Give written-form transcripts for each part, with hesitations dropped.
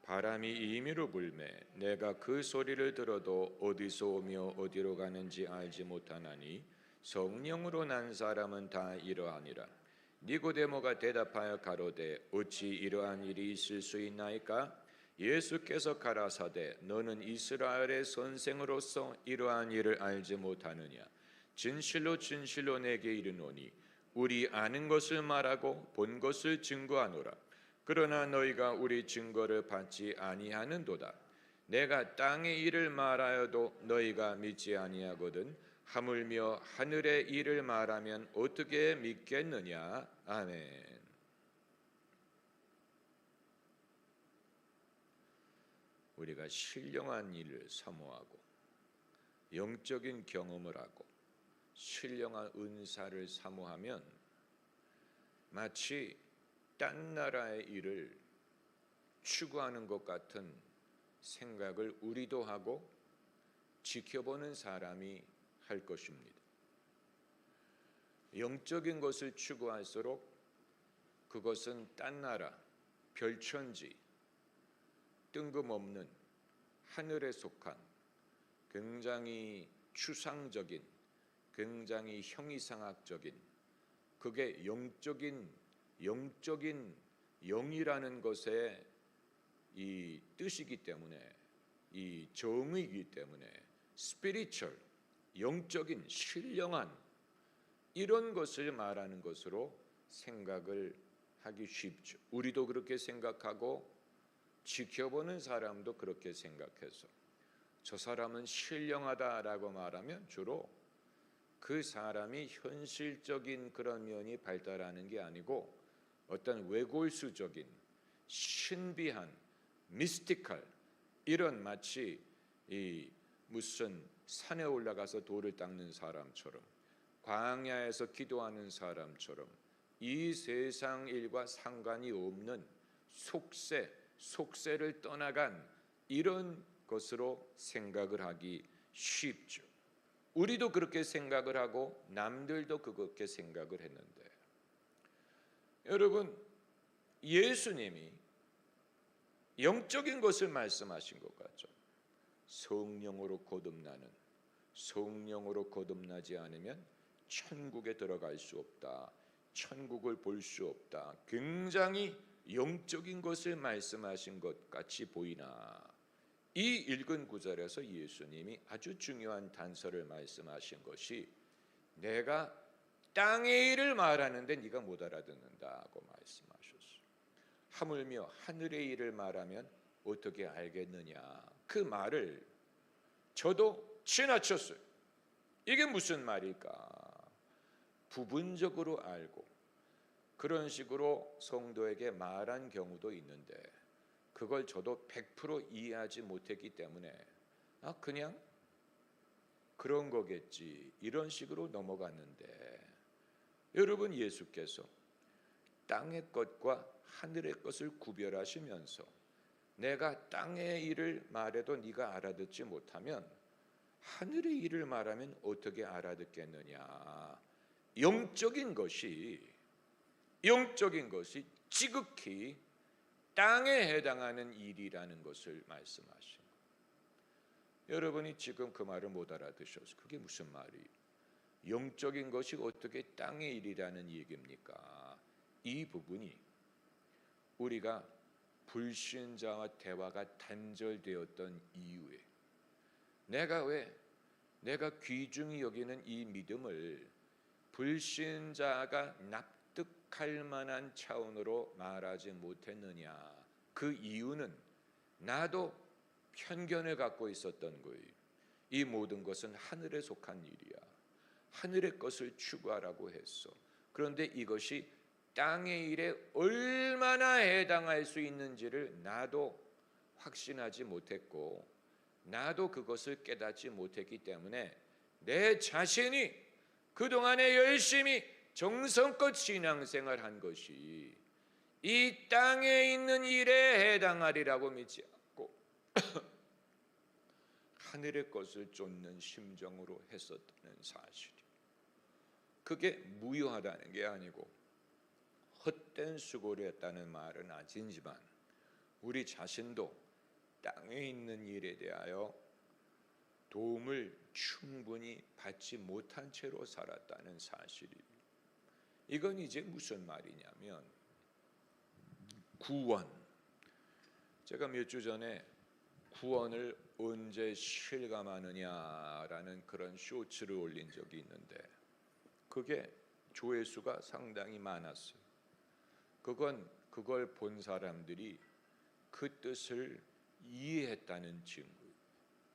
바람이 임의로 불매 내가 그 소리를 들어도 어디서 오며 어디로 가는지 알지 못하나니 성령으로 난 사람은 다 이러하니라. 니고데모가 대답하여 가로되 어찌 이러한 일이 있을 수 있나이까? 예수께서 가라사대 너는 이스라엘의 선생으로서 이러한 일을 알지 못하느냐? 진실로 진실로 내게 이르노니 우리 아는 것을 말하고 본 것을 증거하노라. 그러나 너희가 우리 증거를 받지 아니하는도다. 내가 땅의 일을 말하여도 너희가 믿지 아니하거든 하물며 하늘의 일을 말하면 어떻게 믿겠느냐? 아멘. 우리가 신령한 일을 사모하고 영적인 경험을 하고 신령한 은사를 사모하면 마치 딴 나라의 일을 추구하는 것 같은 생각을 우리도 하고 지켜보는 사람이 할 것입니다. 영적인 것을 추구할수록 그것은 딴 나라, 별천지, 뜬금없는 하늘에 속한 굉장히 추상적인, 굉장히 형이상학적인, 그게 영적인 영이라는 것의 이 뜻이기 때문에, 이 정의이기 때문에 스피리추얼, 영적인 신령한 이런 것을 말하는 것으로 생각을 하기 쉽죠. 우리도 그렇게 생각하고 지켜보는 사람도 그렇게 생각해서 저 사람은 신령하다라고 말하면 주로 그 사람이 현실적인 그런 면이 발달하는 게 아니고 어떤 외골수적인 신비한 미스티컬 이런 마치 이 무슨 산에 올라가서 돌을 닦는 사람처럼 광야에서 기도하는 사람처럼 이 세상 일과 상관이 없는 속세를 떠나간 이런 것으로 생각을 하기 쉽죠. 우리도 그렇게 생각을 하고 남들도 그렇게 생각을 했는데 여러분 예수님이 영적인 것을 말씀하신 것 같죠. 성령으로 거듭나는 성령으로 거듭나지 않으면 천국에 들어갈 수 없다. 천국을 볼 수 없다. 굉장히 영적인 것을 말씀하신 것 같이 보이나 이 읽은 구절에서 예수님이 아주 중요한 단서를 말씀하신 것이 내가 땅의 일을 말하는데 네가 못 알아듣는다고 말씀하셨어요. 하물며 하늘의 일을 말하면 어떻게 알겠느냐. 그 말을 저도 지나쳤어요. 이게 무슨 말일까? 부분적으로 알고 그런 식으로 성도에게 말한 경우도 있는데 그걸 저도 100% 이해하지 못했기 때문에 그냥 그런 거겠지 이런 식으로 넘어갔는데 여러분 예수께서 땅의 것과 하늘의 것을 구별하시면서 내가 땅의 일을 말해도 네가 알아듣지 못하면 하늘의 일을 말하면 어떻게 알아듣겠느냐. 영적인 것이 지극히 땅에 해당하는 일이라는 것을 말씀하신 거예요. 여러분이 지금 그 말을 못 알아듣셔서 그게 무슨 말이에요? 영적인 것이 어떻게 땅의 일이라는 얘기입니까? 이 부분이 우리가 불신자와 대화가 단절되었던 이유에 내가 귀중히 여기는 이 믿음을 불신자가 납득할 만한 차원으로 말하지 못했느냐. 그 이유는 나도 편견을 갖고 있었던 거예요. 이 모든 것은 하늘에 속한 일이야. 하늘의 것을 추구하라고 했어. 그런데 이것이 땅의 일에 얼마나 해당할 수 있는지를 나도 확신하지 못했고 나도 그것을 깨닫지 못했기 때문에 내 자신이 그동안에 열심히 정성껏 신앙생활 한 것이 이 땅에 있는 일에 해당하리라고 믿지 않고 하늘의 것을 쫓는 심정으로 했었다는 사실이 그게 무효하다는 게 아니고 헛된 수고를 했다는 말은 아니지만 우리 자신도 땅에 있는 일에 대하여 도움을 충분히 받지 못한 채로 살았다는 사실이에요. 이건 이제 무슨 말이냐면 구원. 제가 몇 주 전에 구원을 언제 실감하느냐라는 그런 쇼츠를 올린 적이 있는데 그게 조회수가 상당히 많았어요. 그걸 본 사람들이 그 뜻을 이해했다는 증거.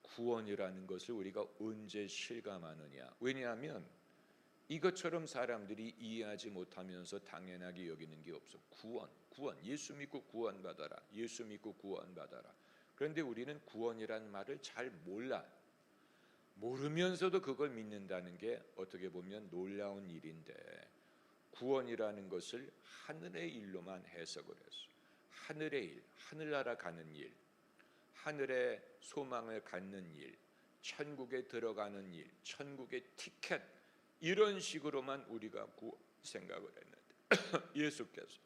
구원이라는 것을 우리가 언제 실감하느냐. 왜냐하면 이것처럼 사람들이 이해하지 못하면서 당연하게 여기는 게 없어. 구원. 예수 믿고 구원받아라. 예수 믿고 구원받아라. 그런데 우리는 구원이라는 말을 잘 몰라. 모르면서도 그걸 믿는다는 게 어떻게 보면 놀라운 일인데 구원이라는 것을 하늘의 일로만 해석을 했어. 하늘의 일, 하늘나라 가는 일, 하늘의 소망을 갖는 일, 천국에 들어가는 일, 천국의 티켓 이런 식으로만 우리가 생각을 했는데 예수께서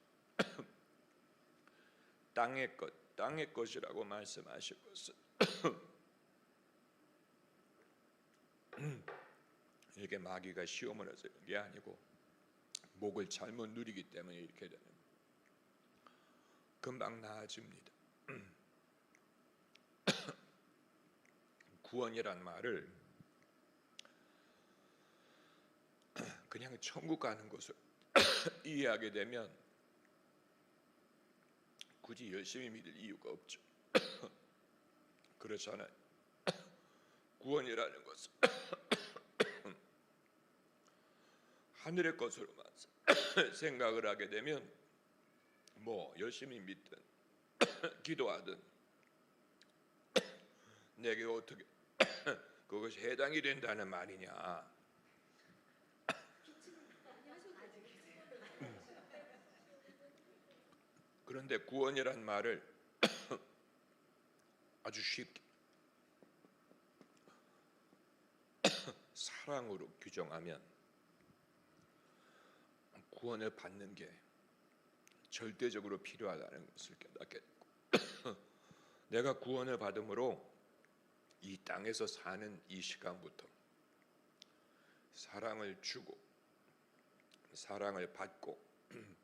땅의 것이라고 말씀하신 것은 이게 마귀가 시험을 해서 그런 게 아니고 목을 잘못 누리기 때문에 이렇게 되는 거예요. 금방 나아집니다. 구원이란 말을 그냥 천국 가는 것을 이해하게 되면 굳이 열심히 믿을 이유가 없죠. 그렇잖아요. 구원이라는 것은 하늘의 것으로만 생각을 하게 되면 뭐 열심히 믿든 기도하든 내게 어떻게 그것이 해당이 된다는 말이냐. 그런데 구원이란 말을 아주 쉽게 사랑으로 규정하면 구원을 받는 게 절대적으로 필요하다는 것을 깨닫게 되고 내가 구원을 받음으로 이 땅에서 사는 이 시간부터 사랑을 주고 사랑을 받고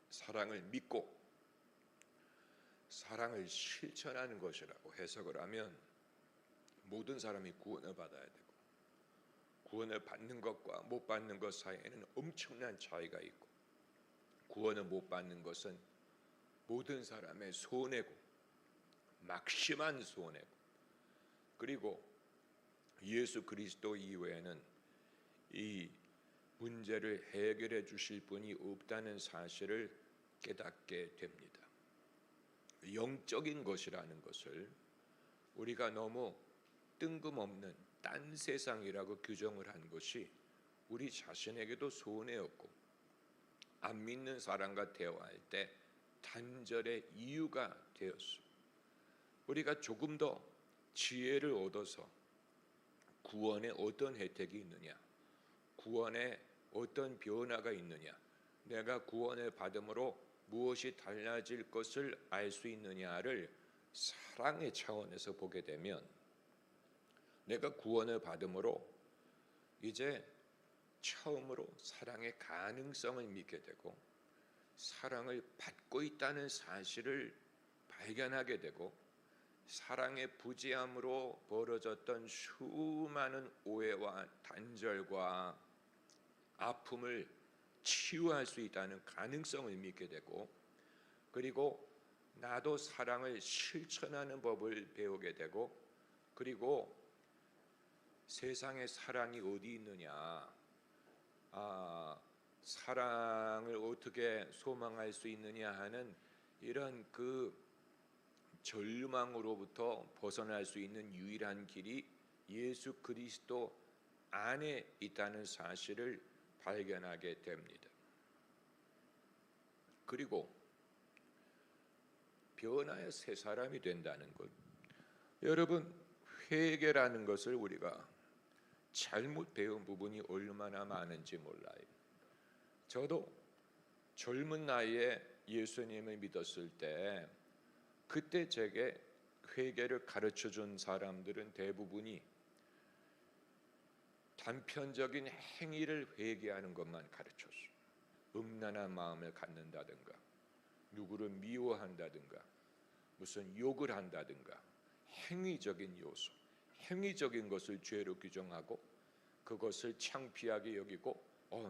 사랑을 믿고 사랑을 실천하는 것이라고 해석을 하면 모든 사람이 구원을 받아야 되고 구원을 받는 것과 못 받는 것 사이에는 엄청난 차이가 있고 구원을 못 받는 것은 모든 사람의 손해고 막심한 손해고 그리고 예수 그리스도 이외에는 이 문제를 해결해 주실 분이 없다는 사실을 깨닫게 됩니다. 영적인 것이라는 것을 우리가 너무 뜬금없는 딴 세상이라고 규정을 한 것이 우리 자신에게도 손해였고 안 믿는 사람과 대화할 때 단절의 이유가 되었어. 우리가 조금 더 지혜를 얻어서 구원에 어떤 혜택이 있느냐, 구원에 어떤 변화가 있느냐, 내가 구원을 받음으로 무엇이 달라질 것을 알 수 있느냐를 사랑의 차원에서 보게 되면 내가 구원을 받음으로 이제 처음으로 사랑의 가능성을 믿게 되고 사랑을 받고 있다는 사실을 발견하게 되고 사랑의 부재함으로 벌어졌던 수많은 오해와 단절과 아픔을 치유할 수 있다는 가능성을 믿게 되고 그리고 나도 사랑을 실천하는 법을 배우게 되고 그리고 세상에 사랑이 어디 있느냐 사랑을 어떻게 소망할 수 있느냐 하는 이런 그 절망으로부터 벗어날 수 있는 유일한 길이 예수 그리스도 안에 있다는 사실을 발견하게 됩니다. 그리고 변화의 새 사람이 된다는 것. 여러분 회개라는 것을 우리가 잘못 배운 부분이 얼마나 많은지 몰라요. 저도 젊은 나이에 예수님을 믿었을 때 그때 제게 회개를 가르쳐준 사람들은 대부분이 단편적인 행위를 회개하는 것만 가르쳤어요. 음란한 마음을 갖는다든가, 누구를 미워한다든가, 무슨 욕을 한다든가, 행위적인 요소, 행위적인 것을 죄로 규정하고 그것을 창피하게 여기고,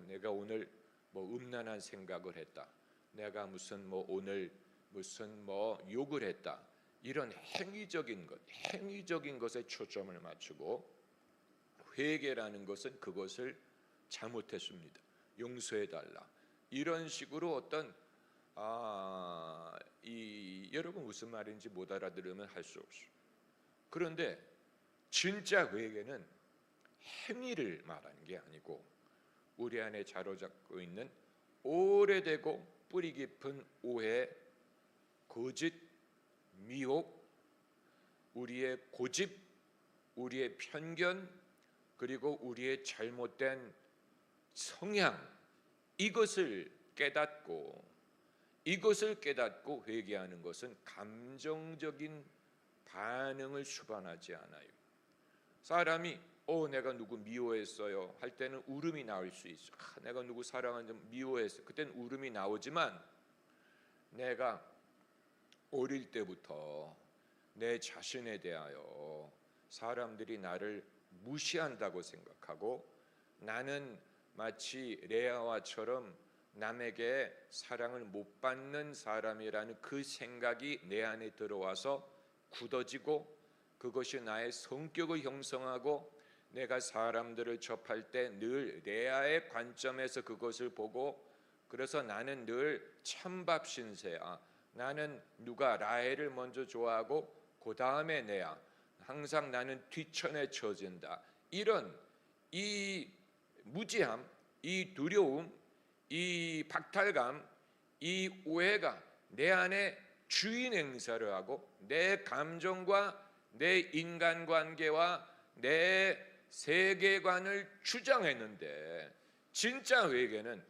내가 오늘 뭐 음란한 생각을 했다, 내가 무슨 뭐 오늘 무슨 뭐 욕을 했다, 이런 행위적인 것, 행위적인 것에 초점을 맞추고, 회개라는 것은 그것을 잘못했습니다, 용서해달라, 이런 식으로 어떤 여러분 무슨 말인지 못 알아들으면 할 수 없어요. 그런데 진짜 회개는 행위를 말하는 게 아니고 우리 안에 자로잡고 있는 오래되고 뿌리 깊은 오해, 거짓, 미혹, 우리의 고집, 우리의 편견, 그리고 우리의 잘못된 성향, 이것을 깨닫고 회개하는 것은 감정적인 반응을 수반하지 않아요. 사람이 내가 누구 미워했어요 할 때는 울음이 나올 수 있어. 내가 누구 사랑하는데 미워했어. 그때는 울음이 나오지만 내가 어릴 때부터 내 자신에 대하여 사람들이 나를 무시한다고 생각하고 나는 마치 레아와처럼 남에게 사랑을 못 받는 사람이라는 그 생각이 내 안에 들어와서 굳어지고 그것이 나의 성격을 형성하고 내가 사람들을 접할 때 늘 레아의 관점에서 그것을 보고 그래서 나는 늘 찬밥 신세야. 나는 누가 라헬을 먼저 좋아하고 그 다음에 레아. 항상 나는 뒤천에 처진다. 이런 이 무지함, 이 두려움, 이 박탈감, 이 오해가 내 안에 주인 행사를 하고 내 감정과 내 인간관계와 내 세계관을 주장했는데 진짜 회개는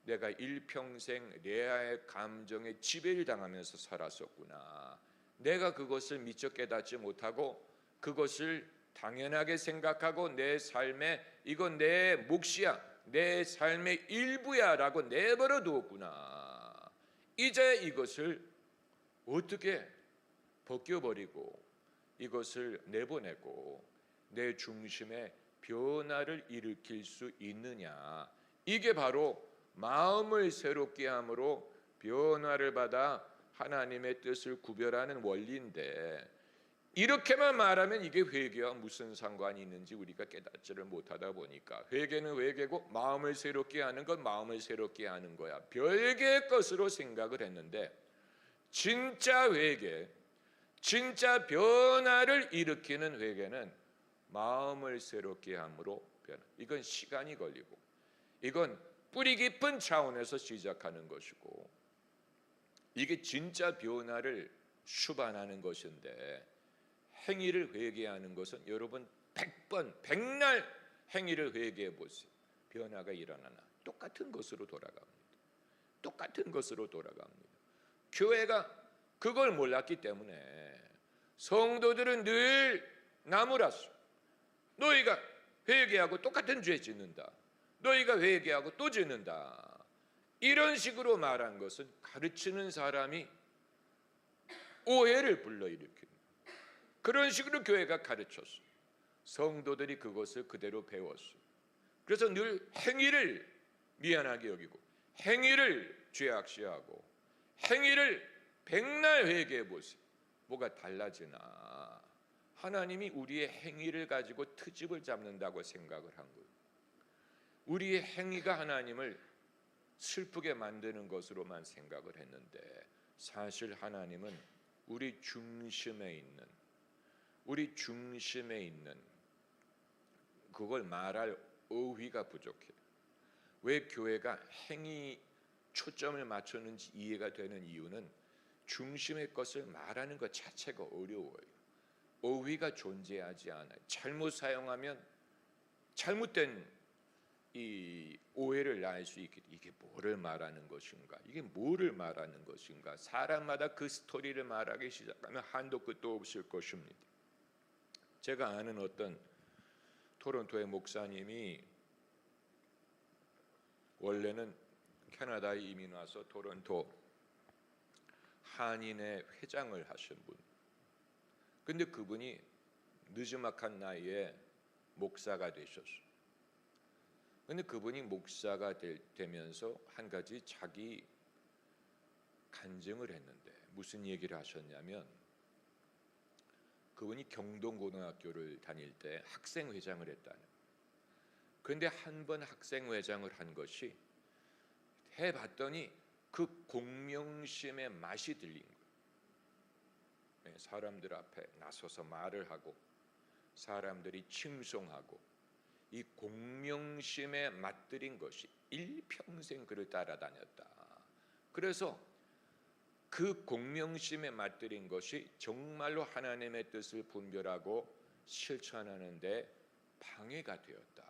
내가 일평생 레아의 감정에 지배를 당하면서 살았었구나. 내가 그것을 미처 깨닫지 못하고 그것을 당연하게 생각하고 내 삶에 이건 내 몫이야, 내 삶의 일부야 라고 내버려 두었구나. 이제 이것을 어떻게 벗겨버리고 이것을 내보내고 내 중심에 변화를 일으킬 수 있느냐. 이게 바로 마음을 새롭게 함으로 변화를 받아 하나님의 뜻을 구별하는 원리인데 이렇게만 말하면 이게 회개와 무슨 상관이 있는지 우리가 깨닫지를 못하다 보니까 회개는 회개고 마음을 새롭게 하는 건 마음을 새롭게 하는 거야. 별개의 것으로 생각을 했는데 진짜 회개, 진짜 변화를 일으키는 회개는 마음을 새롭게 함으로 변화. 이건 시간이 걸리고 이건 뿌리 깊은 차원에서 시작하는 것이고 이게 진짜 변화를 수반하는 것인데 행위를 회개하는 것은 여러분 100번, 100날 행위를 회개해 보세요. 변화가 일어나나? 똑같은 것으로 돌아갑니다. 똑같은 것으로 돌아갑니다. 교회가 그걸 몰랐기 때문에 성도들은 늘 나무라서 너희가 회개하고 똑같은 죄 짓는다. 너희가 회개하고 또 짓는다. 이런 식으로 말한 것은 가르치는 사람이 오해를 불러일으킵니다. 그런 식으로 교회가 가르쳤어요. 성도들이 그것을 그대로 배웠어요. 그래서 늘 행위를 미안하게 여기고 행위를 죄악시하고 행위를 백날 회개해 보세요. 뭐가 달라지나? 하나님이 우리의 행위를 가지고 트집을 잡는다고 생각을 한 거예요. 우리의 행위가 하나님을 슬프게 만드는 것으로만 생각을 했는데 사실 하나님은 우리 중심에 있는 그걸 말할 어휘가 부족해요. 왜 교회가 행위 초점을 맞췄는지 이해가 되는 이유는 중심의 것을 말하는 것 자체가 어려워요. 어휘가 존재하지 않아요. 잘못 사용하면 잘못된 이 오해를 낳을 수 있게, 이게 뭐를 말하는 것인가, 이게 뭐를 말하는 것인가. 사람마다 그 스토리를 말하기 시작하면 한도 끝도 없을 것입니다. 제가 아는 어떤 토론토의 목사님이 원래는 캐나다에 이민 와서 토론토 한인회 회장을 하신 분. 근데 그분이 늦지막한 나이에 목사가 되셨어요. 근데 그분이 목사가 되면서 한 가지 자기 간증을 했는데 무슨 얘기를 하셨냐면, 그분이 경동고등학교를 다닐 때 학생회장을 했다는. 그런데 한 번 학생회장을 한 것이 해봤더니 그 공명심의 맛이 들린 거예요. 사람들 앞에 나서서 말을 하고 사람들이 칭송하고 이 공명심에 맛들인 것이 일평생 그를 따라다녔다. 그래서 그 공명심에 맛들인 것이 정말로 하나님의 뜻을 분별하고 실천하는 데 방해가 되었다.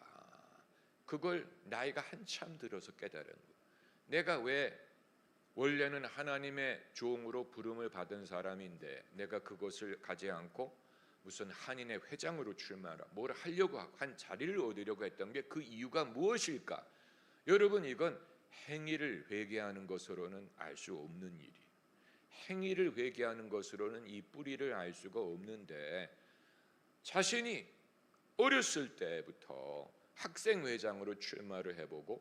그걸 나이가 한참 들어서 깨달은 거예요. 내가 왜 원래는 하나님의 종으로 부름을 받은 사람인데 내가 그것을 가지 않고 무슨 한인의 회장으로 출마하라, 뭘 하려고 한 자리를 얻으려고 했던 게 그 이유가 무엇일까? 여러분, 이건 행위를 회개하는 것으로는 알 수 없는 일이, 행위를 회개하는 것으로는 이 뿌리를 알 수가 없는데, 자신이 어렸을 때부터 학생회장으로 출마를 해보고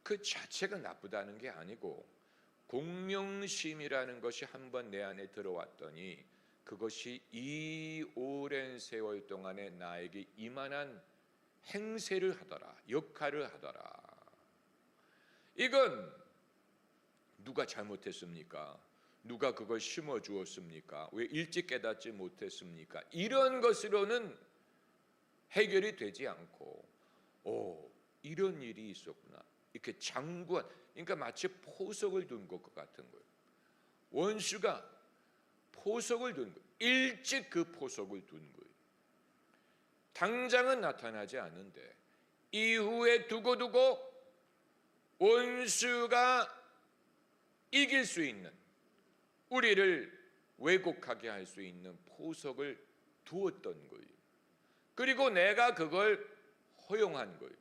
그 자체가 나쁘다는 게 아니고 공명심이라는 것이 한번 내 안에 들어왔더니 그것이 이 오랜 세월 동안에 나에게 이만한 행세를 하더라, 역할을 하더라. 이건 누가 잘못했습니까? 누가 그걸 심어 주었습니까? 왜 일찍 깨닫지 못했습니까? 이런 것으로는 해결이 되지 않고, 이런 일이 있었구나, 이렇게 장구한, 그러니까 마치 포석을 둔 것 같은 거예요. 원수가 포석을 둔 거예요. 일찍 그 포석을 둔 거예요. 당장은 나타나지 않는데 이후에 두고두고 원수가 이길 수 있는, 우리를 왜곡하게 할 수 있는 포석을 두었던 거예요. 그리고 내가 그걸 허용한 거예요.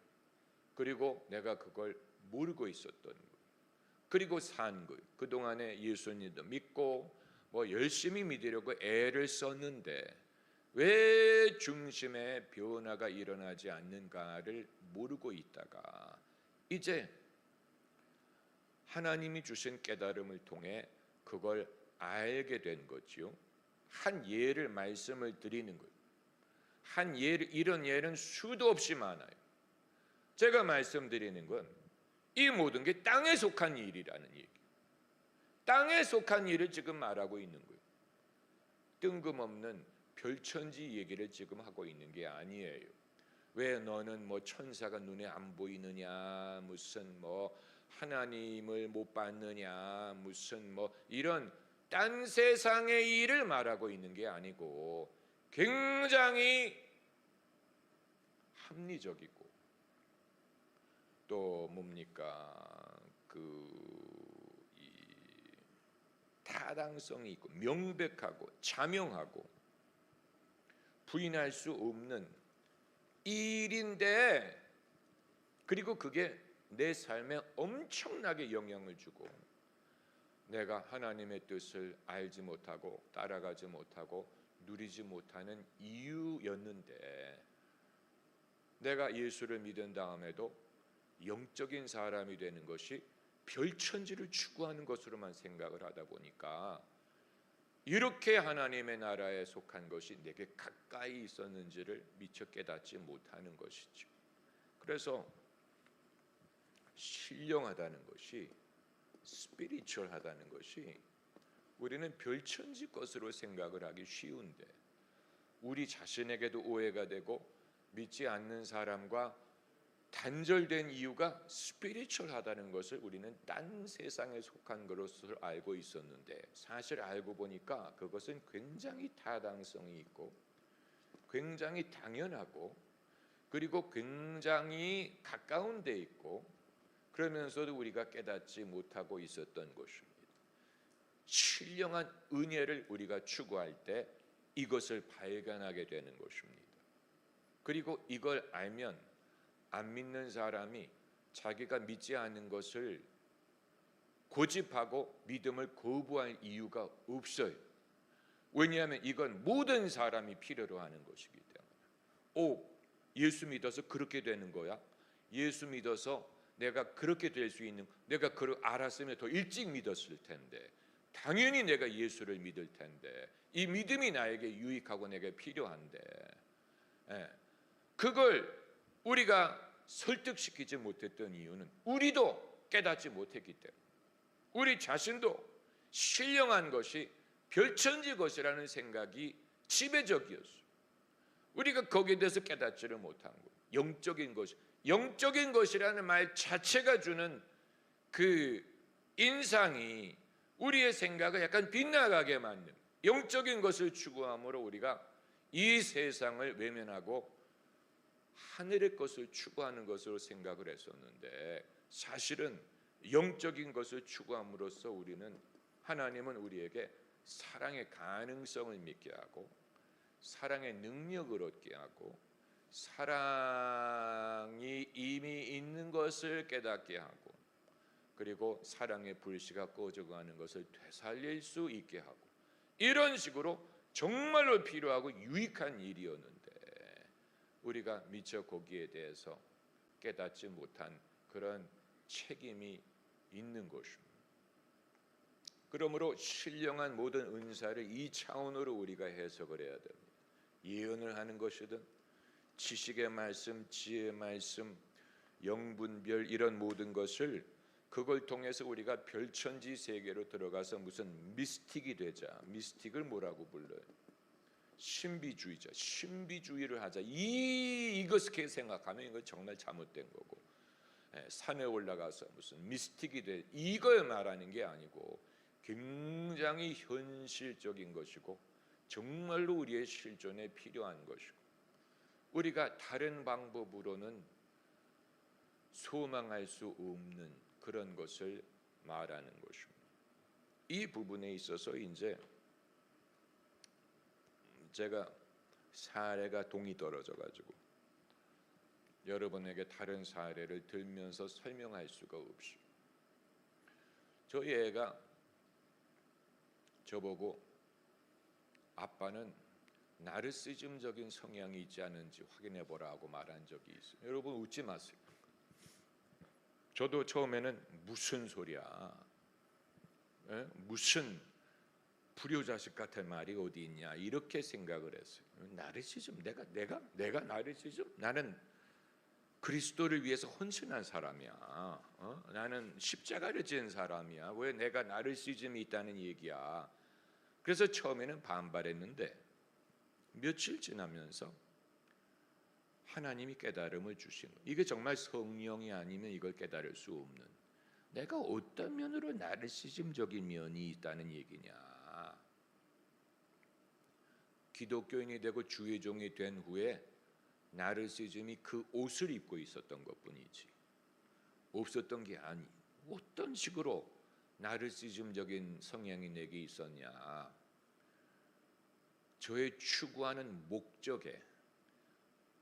그리고 내가 그걸 모르고 있었던 거예요. 그리고 산 거예요. 그동안에 예수님도 믿고 뭐 열심히 믿으려고 애를 썼는데 왜 중심에 변화가 일어나지 않는가를 모르고 있다가 이제 하나님이 주신 깨달음을 통해 그걸 알게 된 거지요. 한 예를 말씀을 드리는 거예요. 한 예를, 이런 예는 수도 없이 많아요. 제가 말씀드리는 건 이 모든 게 땅에 속한 일이라는 얘기. 땅에 속한 일을 지금 말하고 있는 거예요. 뜬금없는 별천지 얘기를 지금 하고 있는 게 아니에요. 왜 너는 뭐 천사가 눈에 안 보이느냐, 무슨 뭐 하나님을 못 봤느냐, 무슨 뭐 이런 딴 세상의 일을 말하고 있는 게 아니고 굉장히 합리적이고 또 뭡니까, 이 타당성이 있고 명백하고 자명하고 부인할 수 없는 일인데, 그리고 그게 내 삶에 엄청나게 영향을 주고 내가 하나님의 뜻을 알지 못하고 따라가지 못하고 누리지 못하는 이유였는데, 내가 예수를 믿은 다음에도 영적인 사람이 되는 것이 별천지를 추구하는 것으로만 생각을 하다 보니까 이렇게 하나님의 나라에 속한 것이 내게 가까이 있었는지를 미처 깨닫지 못하는 것이죠. 그래서 신령하다는 것이, 스피리추얼하다는 것이 우리는 별천지 것으로 생각을 하기 쉬운데 우리 자신에게도 오해가 되고 믿지 않는 사람과 단절된 이유가 스피리추얼하다는 것을 우리는 딴 세상에 속한 것으로 알고 있었는데, 사실 알고 보니까 그것은 굉장히 타당성이 있고 굉장히 당연하고 그리고 굉장히 가까운 데 있고 그러면서도 우리가 깨닫지 못하고 있었던 것입니다. 신령한 은혜를 우리가 추구할 때 이것을 발견하게 되는 것입니다. 그리고 이걸 알면 안 믿는 사람이 자기가 믿지 않는 것을 고집하고 믿음을 거부할 이유가 없어요. 왜냐하면 이건 모든 사람이 필요로 하는 것이기 때문에. 예수 믿어서 그렇게 되는 거야? 예수 믿어서 내가 그렇게 될 수 있는, 내가 그걸 알았으면 더 일찍 믿었을 텐데, 당연히 내가 예수를 믿을 텐데, 이 믿음이 나에게 유익하고 내게 필요한데, 그걸 우리가 설득시키지 못했던 이유는 우리도 깨닫지 못했기 때문에, 우리 자신도 신령한 것이 별천지 것이라는 생각이 지배적이었어요. 우리가 거기에 대해서 깨닫지를 못한 거예요. 영적인 것, 영적인 것이라는 말 자체가 주는 그 인상이 우리의 생각을 약간 빗나가게 만든, 영적인 것을 추구함으로 우리가 이 세상을 외면하고 하늘의 것을 추구하는 것으로 생각을 했었는데, 사실은 영적인 것을 추구함으로써 하나님은 우리에게 사랑의 가능성을 믿게 하고, 사랑의 능력을 얻게 하고, 사랑이 이미 있는 것을 깨닫게 하고, 그리고 사랑의 불씨가 꺼져가는 것을 되살릴 수 있게 하고, 이런 식으로 정말로 필요하고 유익한 일이었는데 우리가 미처 거기에 대해서 깨닫지 못한 그런 책임이 있는 것입니다. 그러므로 신령한 모든 은사를 이 차원으로 우리가 해석을 해야 됩니다. 예언을 하는 것이든 지식의 말씀, 지혜의 말씀, 영분별 이런 모든 것을, 그걸 통해서 우리가 별천지 세계로 들어가서 무슨 미스틱이 되자. 미스틱을 뭐라고 불러요? 신비주의자, 신비주의를 하자. 이것을 생각하면 이건 정말 잘못된 거고, 산에 올라가서 무슨 미스틱이 돼, 이걸 말하는 게 아니고 굉장히 현실적인 것이고 정말로 우리의 실존에 필요한 것이고, 우리가 다른 방법으로는 소망할 수 없는 그런 것을 말하는 것입니다. 이 부분에 있어서 이제 제가 사례가 동이 떨어져 가지고 여러분에게 다른 사례를 들면서 설명할 수가 없이, 저희 애가 저보고 아빠는 나르시즘적인 성향이 있지 않은지 확인해 보라고 말한 적이 있어요. 여러분 웃지 마세요. 저도 처음에는 무슨 소리야, 무슨 불효자식 같은 말이 어디 있냐 이렇게 생각을 했어요. 나르시즘, 내가 나르시즘? 나는 그리스도를 위해서 헌신한 사람이야. 나는 십자가를 지은 사람이야. 왜 내가 나르시즘이 있다는 얘기야. 그래서 처음에는 반발했는데 며칠 지나면서 하나님이 깨달음을 주신 거예요. 이게 정말 성령이 아니면 이걸 깨달을 수 없는, 내가 어떤 면으로 나르시즘적인 면이 있다는 얘기냐. 기독교인이 되고 주의 종이 된 후에 나르시즘이 그 옷을 입고 있었던 것뿐이지 없었던 게 아니. 어떤 식으로 나르시즘적인 성향이 내게 있었냐. 저의 추구하는 목적에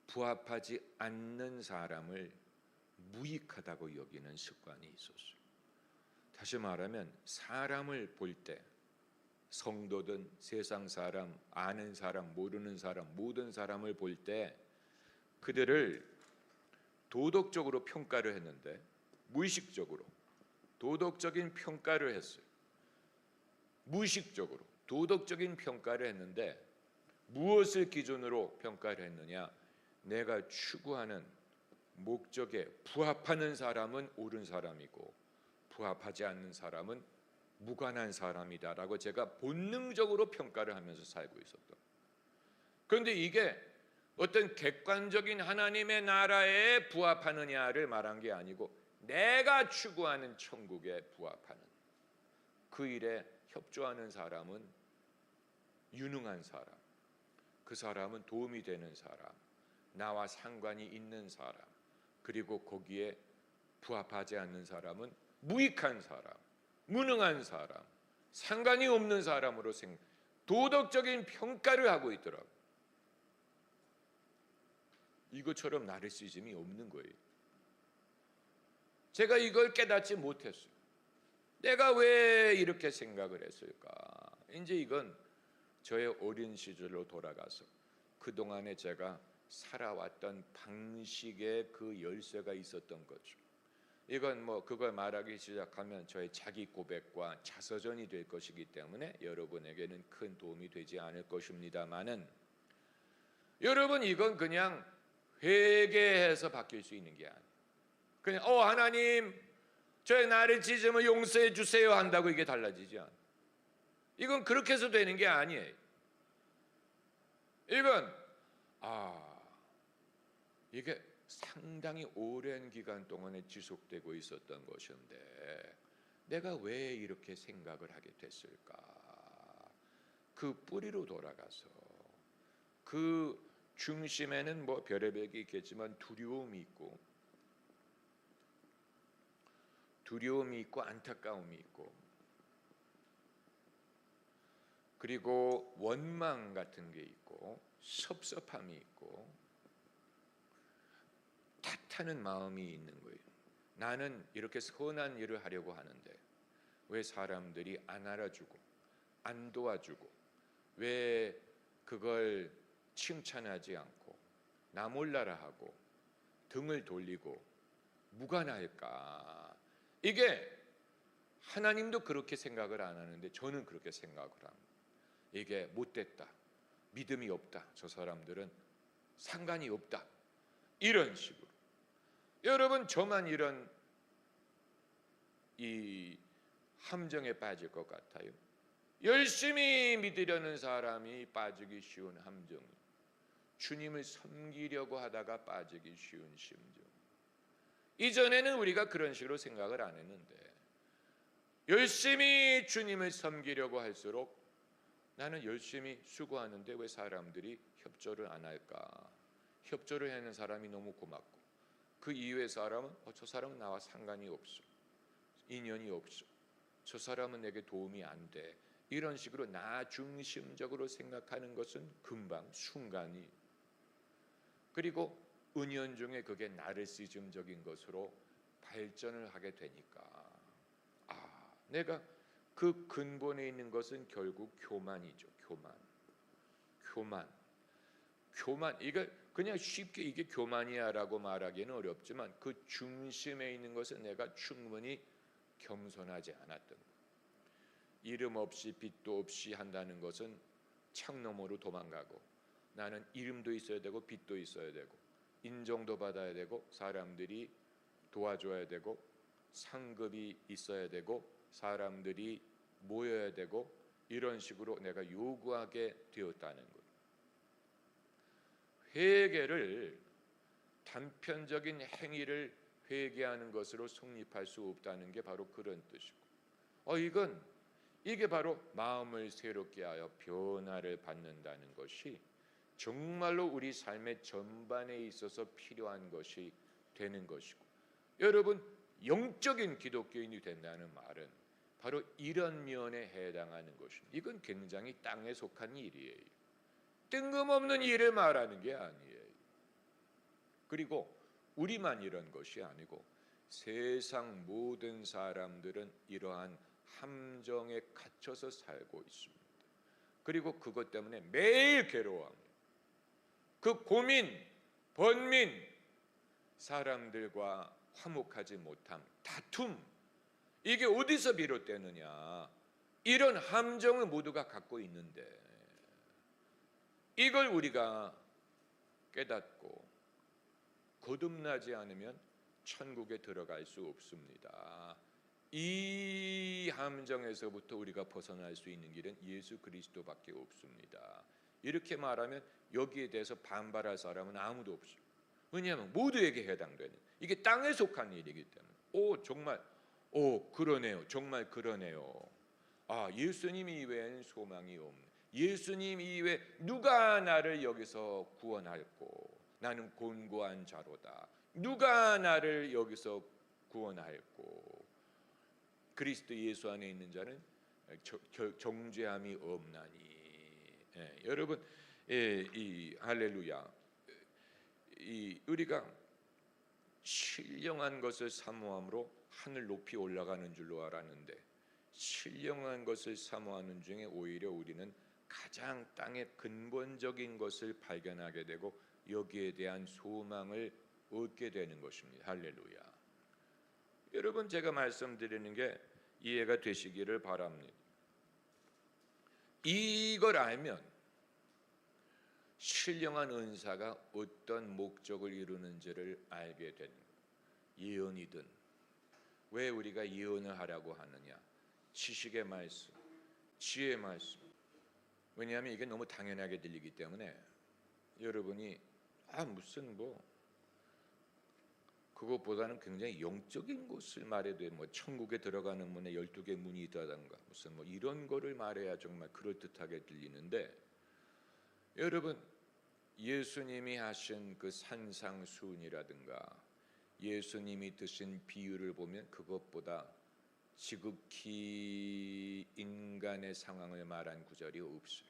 부합하지 않는 사람을 무익하다고 여기는 습관이 있었어요. 다시 말하면 사람을 볼 때, 성도든 세상 사람, 아는 사람, 모르는 사람, 모든 사람을 볼 때 그들을 도덕적으로 평가를 했는데, 무의식적으로 도덕적인 평가를 했어요. 무의식적으로 도덕적인 평가를 했는데 무엇을 기준으로 평가를 했느냐? 내가 추구하는 목적에 부합하는 사람은 옳은 사람이고 부합하지 않는 사람은 무관한 사람이다라고 제가 본능적으로 평가를 하면서 살고 있었던. 그런데 이게 어떤 객관적인 하나님의 나라에 부합하느냐를 말한 게 아니고 내가 추구하는 천국에 부합하는, 그 일에 협조하는 사람은 유능한 사람, 그 사람은 도움이 되는 사람, 나와 상관이 있는 사람, 그리고 거기에 부합하지 않는 사람은 무익한 사람, 무능한 사람, 상관이 없는 사람으로 도덕적인 평가를 하고 있더라고요. 이것처럼 나르시즘이 없는 거예요. 제가 이걸 깨닫지 못했어요. 내가 왜 이렇게 생각을 했을까? 이제 이건 저의 어린 시절로 돌아가서 그동안에 제가 살아왔던 방식의 그 열쇠가 있었던 거죠. 이건 그걸 말하기 시작하면 저의 자기 고백과 자서전이 될 것이기 때문에 여러분에게는 큰 도움이 되지 않을 것입니다만은, 여러분, 이건 그냥 회개해서 바뀔 수 있는 게 아니에요. 그냥 하나님, 저의 나르시즘을 용서해 주세요 한다고 이게 달라지지 않아요. 이건 그렇게 해서 되는 게 아니에요. 이건 이게 상당히 오랜 기간 동안에 지속되고 있었던 것인데 내가 왜 이렇게 생각을 하게 됐을까? 그 뿌리로 돌아가서 그 중심에는 별의별 게 있겠지만 두려움이 있고 안타까움이 있고, 그리고 원망 같은 게 있고 섭섭함이 있고 탓하는 마음이 있는 거예요. 나는 이렇게 선한 일을 하려고 하는데 왜 사람들이 안 알아주고 안 도와주고, 왜 그걸 칭찬하지 않고 나 몰라라 하고 등을 돌리고 무관할까? 이게 하나님도 그렇게 생각을 안 하는데 저는 그렇게 생각을 합니다. 이게 못됐다, 믿음이 없다, 저 사람들은 상관이 없다, 이런 식으로. 여러분, 저만 이런 이 함정에 빠질 것 같아요? 열심히 믿으려는 사람이 빠지기 쉬운 함정, 주님을 섬기려고 하다가 빠지기 쉬운 심정. 이전에는 우리가 그런 식으로 생각을 안 했는데 열심히 주님을 섬기려고 할수록 나는 열심히 수고하는데 왜 사람들이 협조를 안 할까? 협조를 하는 사람이 너무 고맙고 그 이외의 사람은 저 사람은 나와 상관이 없어, 인연이 없어, 저 사람은 내게 도움이 안 돼, 이런 식으로 나 중심적으로 생각하는 것은 금방 순간이, 그리고 은연중에 그게 나르시즘적인 것으로 발전을 하게 되니까 내가 그 근본에 있는 것은 결국 교만이죠. 교만. 이게 그냥 쉽게 이게 교만이야라고 말하기는 어렵지만 그 중심에 있는 것은 내가 충분히 겸손하지 않았던 것. 이름 없이 빚도 없이 한다는 것은 창 너머로 도망가고, 나는 이름도 있어야 되고 빚도 있어야 되고 인정도 받아야 되고 사람들이 도와줘야 되고 상급이 있어야 되고 사람들이 모여야 되고, 이런 식으로 내가 요구하게 되었다는 것. 회개를 단편적인 행위를 회개하는 것으로 성립할 수 없다는 게 바로 그런 뜻이고, 이게 바로 마음을 새롭게 하여 변화를 받는다는 것이 정말로 우리 삶의 전반에 있어서 필요한 것이 되는 것이고, 여러분, 영적인 기독교인이 된다는 말은 바로 이런 면에 해당하는 것입니다. 이건 굉장히 땅에 속한 일이에요. 뜬금없는 일을 말하는 게 아니에요. 그리고 우리만 이런 것이 아니고 세상 모든 사람들은 이러한 함정에 갇혀서 살고 있습니다. 그리고 그것 때문에 매일 괴로워합니다. 그 고민, 번민, 사람들과 화목하지 못함, 다툼, 이게 어디서 비롯되느냐? 이런 함정을 모두가 갖고 있는데 이걸 우리가 깨닫고 거듭나지 않으면 천국에 들어갈 수 없습니다. 이 함정에서부터 우리가 벗어날 수 있는 길은 예수 그리스도밖에 없습니다. 이렇게 말하면 여기에 대해서 반발할 사람은 아무도 없어요. 왜냐하면 모두에게 해당되는, 이게 땅에 속한 일이기 때문에. 그러네요. 정말 그러네요. 예수님 이외에는 소망이 없네. 예수님 이외에 누가 나를 여기서 구원할꼬? 나는 곤고한 자로다. 누가 나를 여기서 구원하였고 그리스도 예수 안에 있는 자는 정죄함이 없나니. 여러분, 이 할렐루야. 우리가 신령한 것을 사모함으로 하늘 높이 올라가는 줄로 알았는데 신령한 것을 사모하는 중에 오히려 우리는 가장 땅의 근본적인 것을 발견하게 되고 여기에 대한 소망을 얻게 되는 것입니다. 할렐루야. 여러분, 제가 말씀드리는 게 이해가 되시기를 바랍니다. 이걸 알면 신령한 은사가 어떤 목적을 이루는지를 알게 되는 거예요. 예언이든 왜 우리가 예언을 하라고 하느냐? 지식의 말씀, 지혜의 말씀. 왜냐하면 이게 너무 당연하게 들리기 때문에 여러분이 무슨 그것보다는 굉장히 영적인 것을 말해도 천국에 들어가는 문에 12개 문이 있다든가 무슨 이런 거를 말해야 정말 그럴듯하게 들리는데, 여러분, 예수님이 하신 그 산상수훈이라든가 예수님이 드신 비유를 보면 그것보다 지극히 인간의 상황을 말한 구절이 없어요.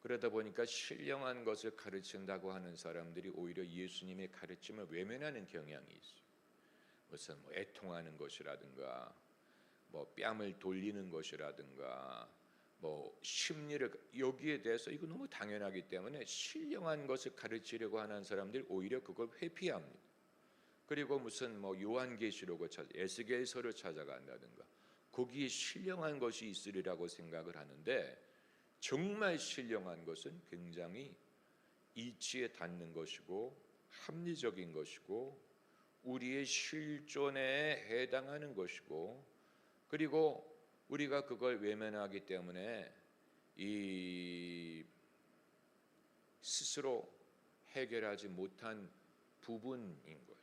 그러다 보니까 신령한 것을 가르친다고 하는 사람들이 오히려 예수님의 가르침을 외면하는 경향이 있어요. 무슨 애통하는 것이라든가 뺨을 돌리는 것이라든가 심리를, 여기에 대해서 이거 너무 당연하기 때문에 신령한 것을 가르치려고 하는 사람들이 오히려 그걸 회피합니다. 그리고 무슨 요한계시록을 에스겔서를 찾아간다든가 거기에 신령한 것이 있으리라고 생각을 하는데, 정말 신령한 것은 굉장히 이치에 닿는 것이고 합리적인 것이고 우리의 실존에 해당하는 것이고, 그리고 우리가 그걸 외면하기 때문에 이 스스로 해결하지 못한 부분인 거예요.